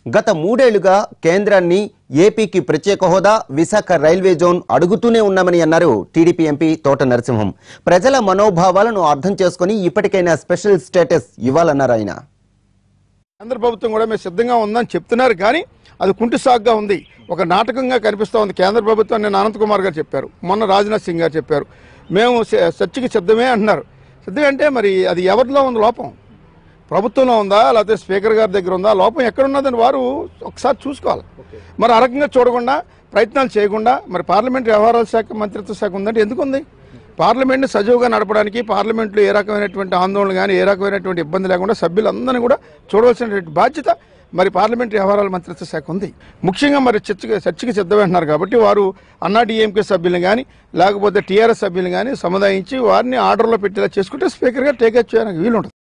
గత 3 ఏళ్లుగా కేంద్రాన్ని ఏపీకి ప్రత్యేక హోదా, విశాఖ రైల్వే జోన్ అడుగుతూనే ఉన్నామని అన్నారు టీడీపీ ఎంపీ తోట నరసింహం. ప్రజల మనోభావాలను అర్థం చేసుకుని ఇప్పటికైనా స్పెషల్ స్టేటస్ ఇవ్వాలన్నారు ఆయన. కేంద్ర ప్రభుత్వం కూడా మేము సిద్ధంగా ఉందని చెప్తున్నారు, కానీ అది కుంటి సాగుగా ఉంది, ఒక నాటకంగా కనిపిస్తూ ఉంది. కేంద్ర ప్రభుత్వం నిన్న అనంత్ కుమార్ గారు చెప్పారు, మొన్న రాజ్నాథ్ సింగ్ గారు చెప్పారు, మేము చర్చకి సిద్ధమే అంటున్నారు. సిద్ధమే అంటే మరి అది ఎవరిలో ఉంది లోపం? ప్రభుత్వంలో ఉందా, లేకపోతే స్పీకర్ గారి దగ్గర ఉందా? లోపం ఎక్కడున్నదని వారు ఒకసారి చూసుకోవాలి. మరి ఆ రకంగా చూడకుండా, ప్రయత్నాలు చేయకుండా, మరి పార్లమెంటరీ వ్యవహారాల శాఖ మంత్రిత్వ శాఖ ఉందంటే ఎందుకు ఉంది? పార్లమెంట్ని సజీవుగా నడపడానికి, పార్లమెంట్లో ఏ రకమైనటువంటి ఆందోళన కానీ, ఏ రకమైనటువంటి ఇబ్బంది లేకుండా సభ్యులందరినీ కూడా చూడవలసినటువంటి బాధ్యత మరి పార్లమెంటరీ వ్యవహారాల మంత్రిత్వ శాఖ ఉంది. ముఖ్యంగా మరి చర్చకి సిద్ధమంటున్నారు కాబట్టి వారు అన్నా డీఎంకే సభ్యులను కానీ, లేకపోతే టీఆర్ఎస్ సభ్యులను కానీ సముదాయించి వారిని ఆర్డర్లో పెట్టేలా చేసుకుంటే స్పీకర్ గారు టేకప్ చేయడానికి వీలుంటుంది.